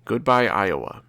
Goodbye, Iowa.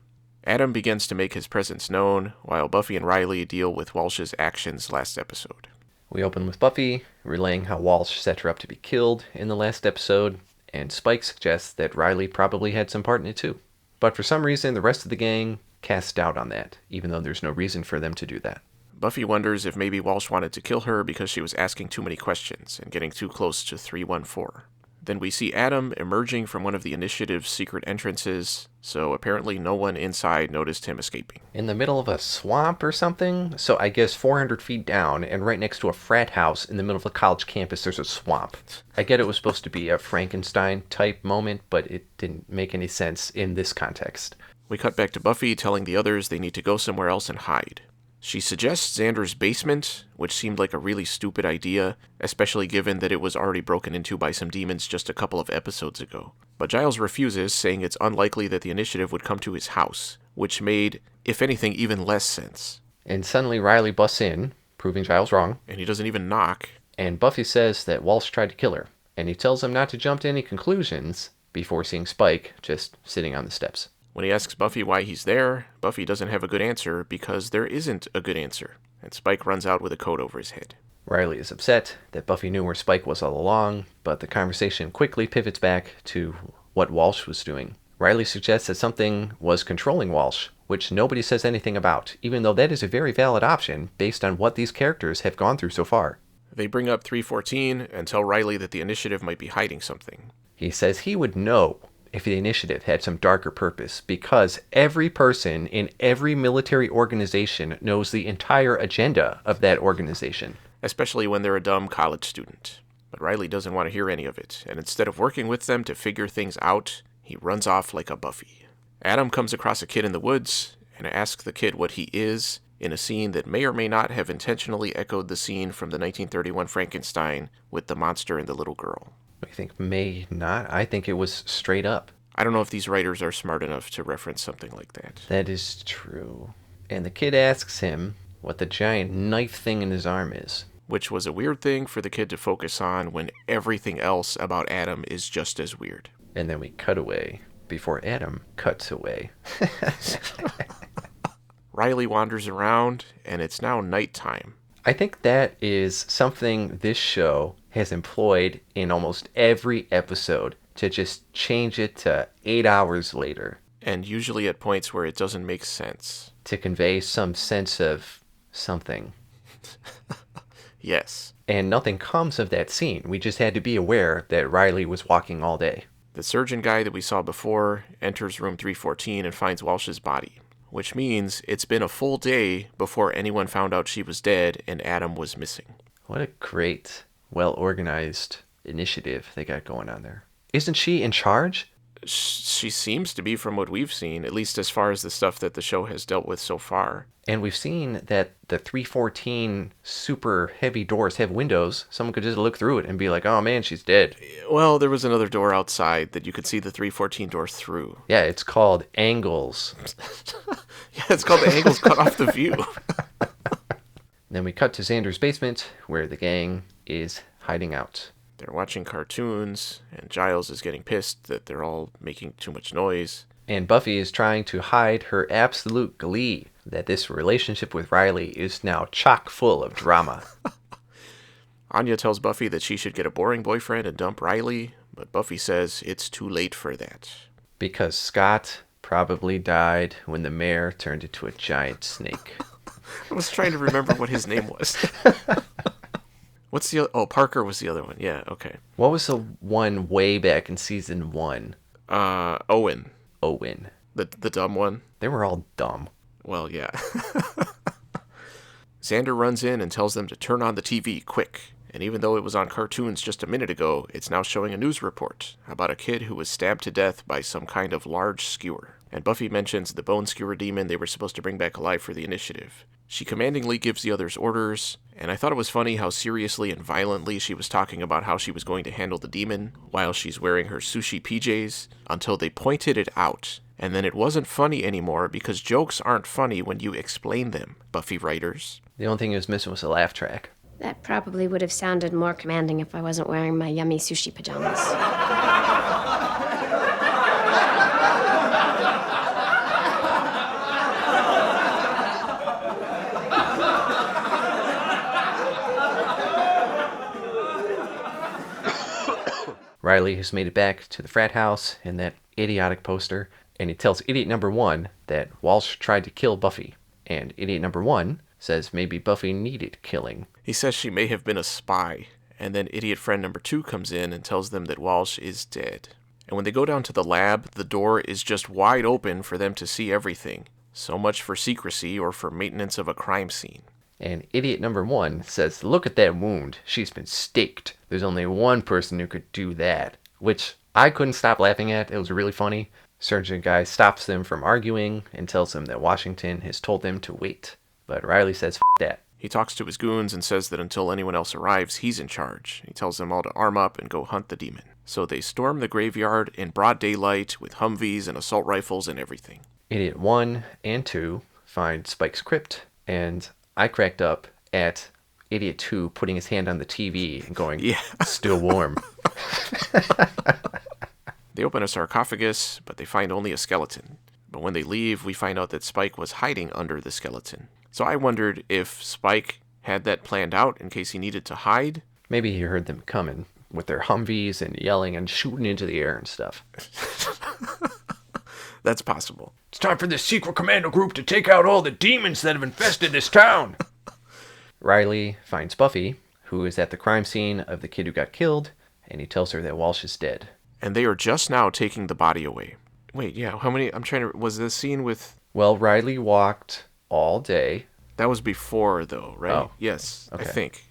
Adam begins to make his presence known, while Buffy and Riley deal with Walsh's actions last episode. We open with Buffy relaying how Walsh set her up to be killed in the last episode, and Spike suggests that Riley probably had some part in it too. But for some reason, the rest of the gang casts doubt on that, even though there's no reason for them to do that. Buffy wonders if maybe Walsh wanted to kill her because she was asking too many questions and getting too close to 314. Then we see Adam emerging from one of the Initiative's secret entrances, so apparently no one inside noticed him escaping. In the middle of a swamp or something? So I guess 400 feet down, and right next to a frat house in the middle of a college campus, there's a swamp. I get it was supposed to be a Frankenstein-type moment, but it didn't make any sense in this context. We cut back to Buffy telling the others they need to go somewhere else and hide. She suggests Xander's basement, which seemed like a really stupid idea, especially given that it was already broken into by some demons just a couple of episodes ago. But Giles refuses, saying it's unlikely that the Initiative would come to his house, which made, if anything, even less sense. And suddenly Riley busts in, proving Giles wrong. And he doesn't even knock. And Buffy says that Walsh tried to kill her, and he tells him not to jump to any conclusions before seeing Spike just sitting on the steps. When he asks Buffy why he's there, Buffy doesn't have a good answer because there isn't a good answer, and Spike runs out with a coat over his head. Riley is upset that Buffy knew where Spike was all along, but the conversation quickly pivots back to what Walsh was doing. Riley suggests that something was controlling Walsh, which nobody says anything about, even though that is a very valid option based on what these characters have gone through so far. They bring up 314 and tell Riley that the Initiative might be hiding something. He says he would know if the Initiative had some darker purpose, because every person in every military organization knows the entire agenda of that organization. Especially when they're a dumb college student. But Riley doesn't want to hear any of it, and instead of working with them to figure things out, he runs off like a Buffy. Adam comes across a kid in the woods and asks the kid what he is, in a scene that may or may not have intentionally echoed the scene from the 1931 Frankenstein with the monster and the little girl. I think may not. I think it was straight up. I don't know if these writers are smart enough to reference something like that. That is true. And the kid asks him what the giant knife thing in his arm is. Which was a weird thing for the kid to focus on when everything else about Adam is just as weird. And then we cut away before Adam cuts away. Riley wanders around, and it's now nighttime. I think that is something this show has employed in almost every episode, to just change it to 8 hours later. And usually at points where it doesn't make sense. To convey some sense of something. Yes. And nothing comes of that scene. We just had to be aware that Riley was walking all day. The surgeon guy that we saw before enters room 314 and finds Walsh's body, which means it's been a full day before anyone found out she was dead and Adam was missing. What a great, well-organized initiative they got going on there. Isn't she in charge? She seems to be, from what we've seen, at least as far as the stuff that the show has dealt with so far. And we've seen that the 314 super heavy doors have windows. Someone could just look through it and be like, oh man, she's dead. Well, there was another door outside that you could see the 314 door through. Yeah, it's called angles. Yeah, it's called the angles cut off the view. Then we cut to Xander's basement, where the gang is hiding out. They're watching cartoons, and Giles is getting pissed that they're all making too much noise. And Buffy is trying to hide her absolute glee that this relationship with Riley is now chock full of drama. Anya tells Buffy that she should get a boring boyfriend and dump Riley, but Buffy says it's too late for that. Because Scott probably died when the mayor turned into a giant snake. I was trying to remember what his name was. What's the other? Oh, Parker was the other one. Yeah, okay. What was the one way back in season 1? Owen. Owen. The dumb one? They were all dumb. Well, yeah. Xander runs in and tells them to turn on the TV quick. And even though it was on cartoons just a minute ago, it's now showing a news report about a kid who was stabbed to death by some kind of large skewer. And Buffy mentions the bone skewer demon they were supposed to bring back alive for the initiative. She commandingly gives the others orders, and I thought it was funny how seriously and violently she was talking about how she was going to handle the demon while she's wearing her sushi PJs until they pointed it out. And then it wasn't funny anymore because jokes aren't funny when you explain them, Buffy writers. The only thing it was missing was a laugh track. That probably would have sounded more commanding if I wasn't wearing my yummy sushi pajamas. Riley has made it back to the frat house in that idiotic poster, and he tells idiot number 1 that Walsh tried to kill Buffy. And idiot number 1 says maybe Buffy needed killing. He says she may have been a spy, and then idiot friend number 2 comes in and tells them that Walsh is dead. And when they go down to the lab, the door is just wide open for them to see everything. So much for secrecy or for maintenance of a crime scene. And idiot number 1 says, look at that wound. She's been staked. There's only one person who could do that. Which I couldn't stop laughing at. It was really funny. Sergeant Guy stops them from arguing and tells them that Washington has told them to wait. But Riley says, F that. He talks to his goons and says that until anyone else arrives, he's in charge. He tells them all to arm up and go hunt the demon. So they storm the graveyard in broad daylight with Humvees and assault rifles and everything. Idiot 1 and 2 find Spike's crypt, and I cracked up at idiot 2 putting his hand on the TV and going, Yeah. Still warm. They open a sarcophagus, but they find only a skeleton. But when they leave, we find out that Spike was hiding under the skeleton. So I wondered if Spike had that planned out in case he needed to hide. Maybe he heard them coming with their Humvees and yelling and shooting into the air and stuff. That's possible. It's time for this secret commando group to take out all the demons that have infested this town. Riley finds Buffy, who is at the crime scene of the kid who got killed, and he tells her that Walsh is dead. And they are just now taking the body away. Wait, yeah, how many? Was this scene with... Well, Riley walked all day. That was before, though, right? Oh, yes, okay. I think.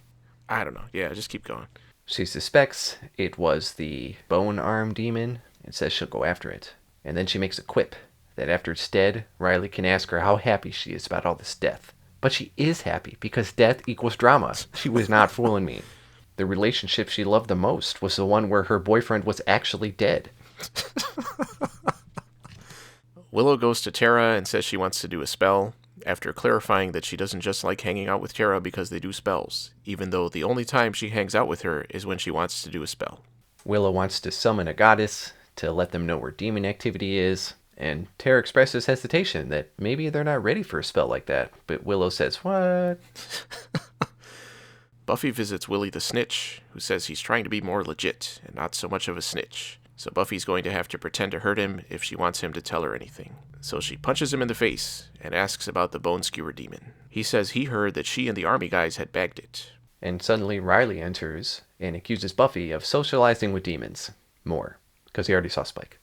I don't know. Yeah, just keep going. She suspects it was the bone arm demon and says she'll go after it. And then she makes a quip that after it's dead, Riley can ask her how happy she is about all this death. But she is happy because death equals drama. She was not fooling me. The relationship she loved the most was the one where her boyfriend was actually dead. Willow goes to Tara and says she wants to do a spell, after clarifying that she doesn't just like hanging out with Tara because they do spells, even though the only time she hangs out with her is when she wants to do a spell. Willow wants to summon a goddess to let them know where demon activity is, and Tara expresses hesitation that maybe they're not ready for a spell like that, but Willow says, what? Buffy visits Willie the Snitch, who says he's trying to be more legit and not so much of a snitch. So Buffy's going to have to pretend to hurt him if she wants him to tell her anything. So she punches him in the face and asks about the bone skewer demon. He says he heard that she and the army guys had bagged it. And suddenly Riley enters and accuses Buffy of socializing with demons. More, because he already saw Spike.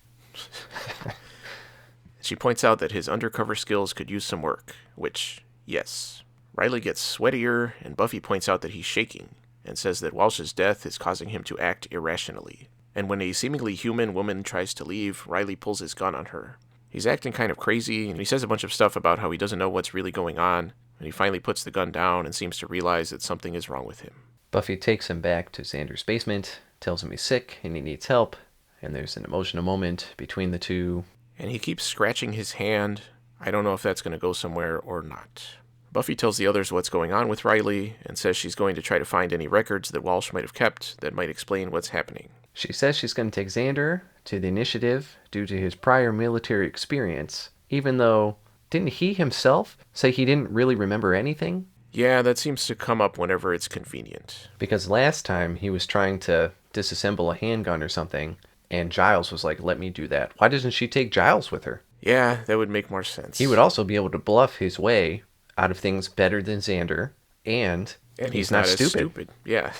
She points out that his undercover skills could use some work, which, yes. Riley gets sweatier, and Buffy points out that he's shaking, and says that Walsh's death is causing him to act irrationally. And when a seemingly human woman tries to leave, Riley pulls his gun on her. He's acting kind of crazy, and he says a bunch of stuff about how he doesn't know what's really going on, and he finally puts the gun down and seems to realize that something is wrong with him. Buffy takes him back to Xander's basement, tells him he's sick and he needs help, and there's an emotional moment between the two. And he keeps scratching his hand. I don't know if that's going to go somewhere or not. Buffy tells the others what's going on with Riley and says she's going to try to find any records that Walsh might have kept that might explain what's happening. She says she's going to take Xander to the initiative due to his prior military experience, even though, didn't he himself say he didn't really remember anything? Yeah, that seems to come up whenever it's convenient. Because last time he was trying to disassemble a handgun or something, and Giles was like, let me do that. Why doesn't she take Giles with her? Yeah, that would make more sense. He would also be able to bluff his way out of things better than Xander, and he's not as stupid. Yeah.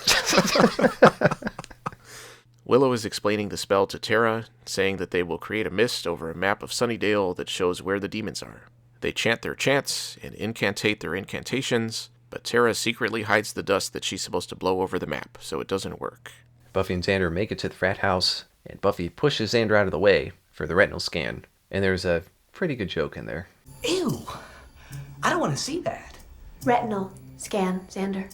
Willow is explaining the spell to Tara, saying that they will create a mist over a map of Sunnydale that shows where the demons are. They chant their chants and incantate their incantations, but Tara secretly hides the dust that she's supposed to blow over the map, so it doesn't work. Buffy and Xander make it to the frat house, and Buffy pushes Xander out of the way for the retinal scan. And there's a pretty good joke in there. Ew! I don't want to see that. Retinal scan, Xander.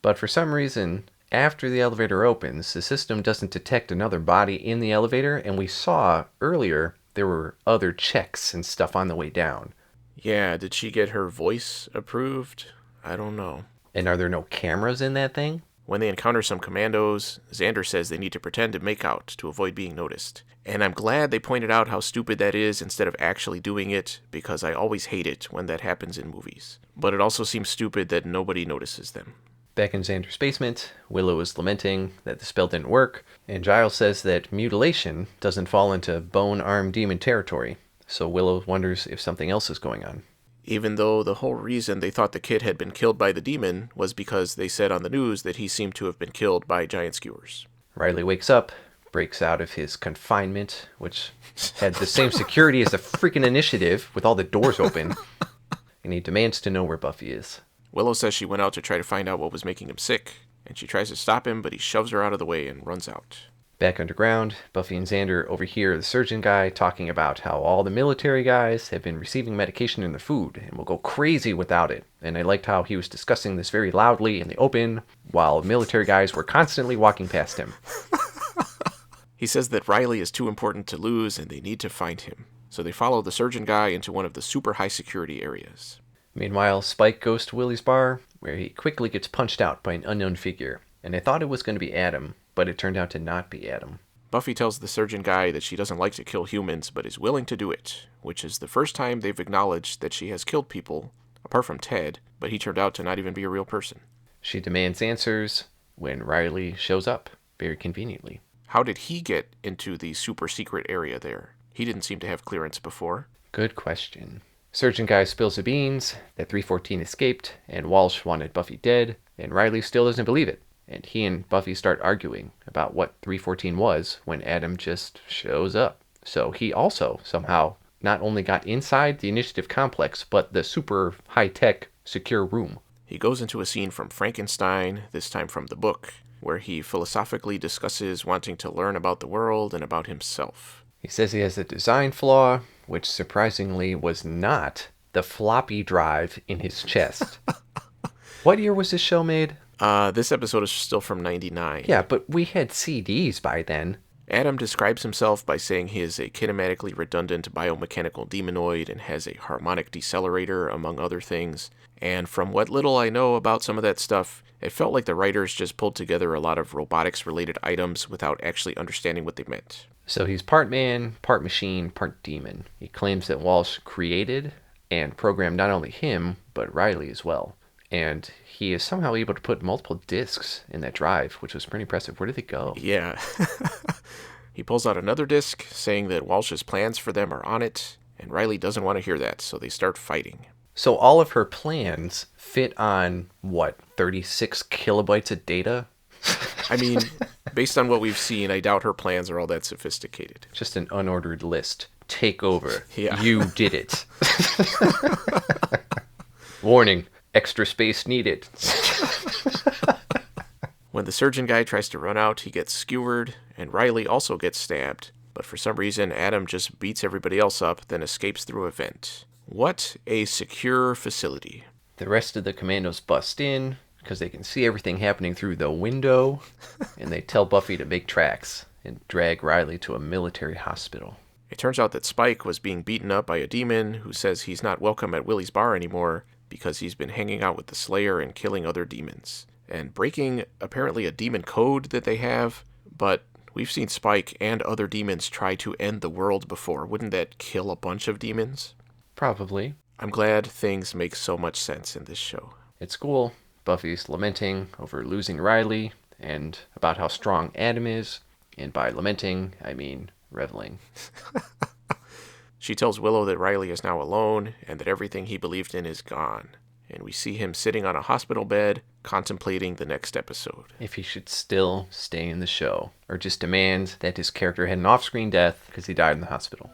But for some reason, after the elevator opens, the system doesn't detect another body in the elevator, and we saw earlier there were other checks and stuff on the way down. Yeah, did she get her voice approved? I don't know. And are there no cameras in that thing? When they encounter some commandos, Xander says they need to pretend to make out to avoid being noticed. And I'm glad they pointed out how stupid that is instead of actually doing it, because I always hate it when that happens in movies. But it also seems stupid that nobody notices them. Back in Xander's basement, Willow is lamenting that the spell didn't work, and Giles says that mutilation doesn't fall into bone-arm demon territory, so Willow wonders if something else is going on. Even though the whole reason they thought the kid had been killed by the demon was because they said on the news that he seemed to have been killed by giant skewers. Riley wakes up, breaks out of his confinement, which had the same security as the freaking Initiative with all the doors open, and he demands to know where Buffy is. Willow says she went out to try to find out what was making him sick, and she tries to stop him, but he shoves her out of the way and runs out. Back underground, Buffy and Xander overhear the surgeon guy talking about how all the military guys have been receiving medication in their food and will go crazy without it. And I liked how he was discussing this very loudly in the open, while military guys were constantly walking past him. He says that Riley is too important to lose and they need to find him. So they follow the surgeon guy into one of the super high security areas. Meanwhile, Spike goes to Willie's bar, where he quickly gets punched out by an unknown figure. And I thought it was going to be Adam, but it turned out to not be Adam. Buffy tells the surgeon guy that she doesn't like to kill humans, but is willing to do it, which is the first time they've acknowledged that she has killed people, apart from Ted, but he turned out to not even be a real person. She demands answers when Riley shows up, very conveniently. How did he get into the super secret area there? He didn't seem to have clearance before. Good question. Surgeon guy spills the beans that 314 escaped, and Walsh wanted Buffy dead, and Riley still doesn't believe it. And he and Buffy start arguing about what 314 was when Adam just shows up. So he also somehow not only got inside the Initiative complex, but the super high-tech secure room. He goes into a scene from Frankenstein, this time from the book, where he philosophically discusses wanting to learn about the world and about himself. He says he has a design flaw, which surprisingly was not the floppy drive in his chest. What year was this show made? This episode is still from 99. Yeah, but we had CDs by then. Adam describes himself by saying he is a kinematically redundant biomechanical demonoid and has a harmonic decelerator, among other things. And from what little I know about some of that stuff, it felt like the writers just pulled together a lot of robotics-related items without actually understanding what they meant. So he's part man, part machine, part demon. He claims that Walsh created and programmed not only him, but Riley as well. And he is somehow able to put multiple discs in that drive, which was pretty impressive. Where did they go? Yeah. He pulls out another disc, saying that Walsh's plans for them are on it, and Riley doesn't want to hear that, so they start fighting. So all of her plans fit on, 36 kilobytes of data? I mean, based on what we've seen, I doubt her plans are all that sophisticated. Just an unordered list. Take over. Yeah. You did it. Warning. Extra space needed. When the surgeon guy tries to run out, he gets skewered, and Riley also gets stabbed. But for some reason, Adam just beats everybody else up, then escapes through a vent. What a secure facility. The rest of the commandos bust in, because they can see everything happening through the window, and they tell Buffy to make tracks and drag Riley to a military hospital. It turns out that Spike was being beaten up by a demon who says he's not welcome at Willie's bar anymore, because he's been hanging out with the Slayer and killing other demons, and breaking apparently a demon code that they have, but we've seen Spike and other demons try to end the world before. Wouldn't that kill a bunch of demons? Probably. I'm glad things make so much sense in this show. At school, Buffy's lamenting over losing Riley, and about how strong Adam is, and by lamenting, I mean reveling. She tells Willow that Riley is now alone and that everything he believed in is gone. And we see him sitting on a hospital bed, contemplating the next episode. If he should still stay in the show, or just demand that his character had an off-screen death because he died in the hospital.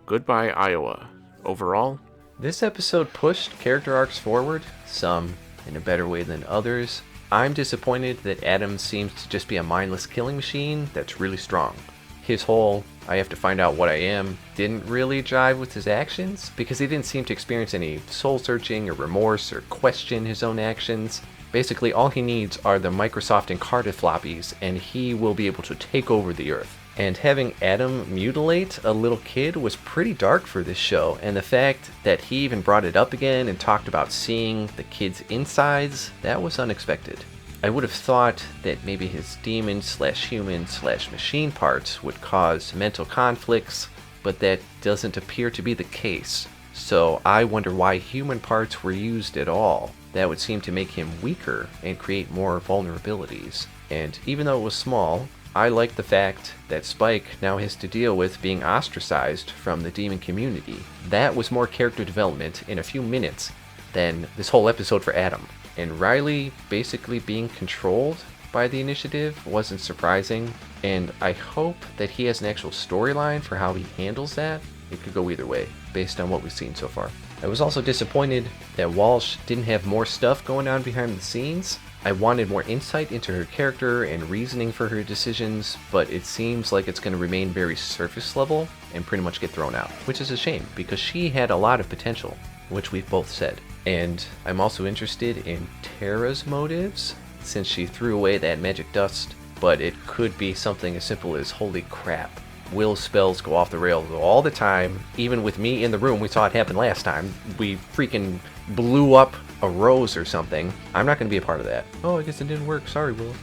Goodbye, Iowa. Overall, this episode pushed character arcs forward, some in a better way than others. I'm disappointed that Adam seems to just be a mindless killing machine that's really strong. His whole, I have to find out what I am, didn't really jive with his actions, because he didn't seem to experience any soul-searching or remorse or question his own actions. Basically, all he needs are the Microsoft Encarta floppies, and he will be able to take over the Earth. And having Adam mutilate a little kid was pretty dark for this show, and the fact that he even brought it up again and talked about seeing the kid's insides, that was unexpected. I would have thought that maybe his demon/human/machine parts would cause mental conflicts, but that doesn't appear to be the case. So I wonder why human parts were used at all. that would seem to make him weaker and create more vulnerabilities. And even though it was small, I like the fact that Spike now has to deal with being ostracized from the demon community. That was more character development in a few minutes than this whole episode for Adam. And Riley basically being controlled by the initiative wasn't surprising, and I hope that he has an actual storyline for how he handles that. It could go either way, based on what we've seen so far. I was also disappointed that Walsh didn't have more stuff going on behind the scenes. I wanted more insight into her character and reasoning for her decisions, but it seems like it's going to remain very surface level and pretty much get thrown out, which is a shame because she had a lot of potential, which we've both said. And I'm also interested in Tara's motives, since she threw away that magic dust, but it could be something as simple as, holy crap, Will's spells go off the rails all the time. Even with me in the room, we saw it happen last time. We freaking blew up a rose or something. I'm not going to be a part of that. Oh, I guess it didn't work. Sorry, Will.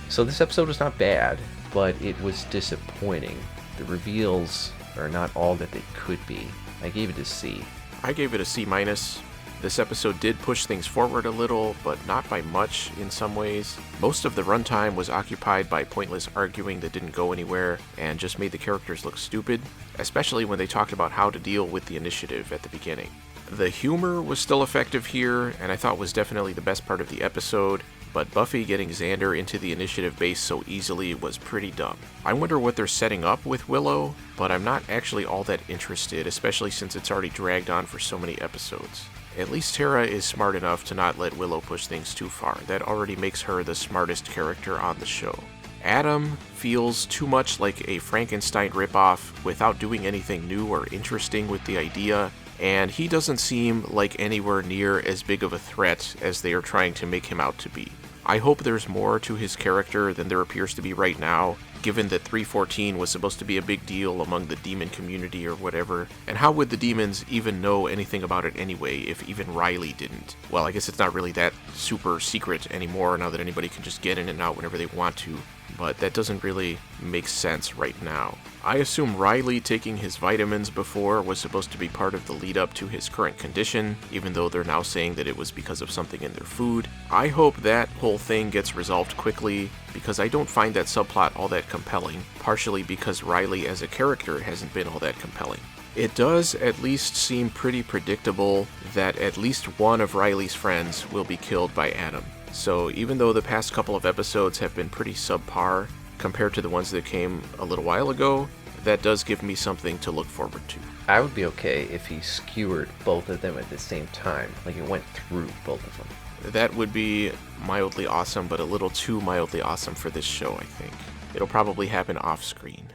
So this episode was not bad, but it was disappointing. The reveals are not all that they could be. I gave it a C. I gave it a C-. This episode did push things forward a little, but not by much in some ways. Most of the runtime was occupied by pointless arguing that didn't go anywhere and just made the characters look stupid, especially when they talked about how to deal with the initiative at the beginning. The humor was still effective here, and I thought was definitely the best part of the episode, but Buffy getting Xander into the initiative base so easily was pretty dumb. I wonder what they're setting up with Willow, but I'm not actually all that interested, especially since it's already dragged on for so many episodes. At least Tara is smart enough to not let Willow push things too far. That already makes her the smartest character on the show. Adam feels too much like a Frankenstein ripoff without doing anything new or interesting with the idea, and he doesn't seem like anywhere near as big of a threat as they are trying to make him out to be. I hope there's more to his character than there appears to be right now, given that 314 was supposed to be a big deal among the demon community or whatever, and how would the demons even know anything about it anyway if even Riley didn't? Well, I guess it's not really that super secret anymore now that anybody can just get in and out whenever they want to, but that doesn't really make sense right now. I assume Riley taking his vitamins before was supposed to be part of the lead up to his current condition, even though they're now saying that it was because of something in their food. I hope that whole thing gets resolved quickly, because I don't find that subplot all that compelling, partially because Riley as a character hasn't been all that compelling. It does at least seem pretty predictable that at least one of Riley's friends will be killed by Adam. So even though the past couple of episodes have been pretty subpar compared to the ones that came a little while ago, that does give me something to look forward to. I would be okay if he skewered both of them at the same time, like it went through both of them. That would be mildly awesome, but a little too mildly awesome for this show, I think. It'll probably happen off screen.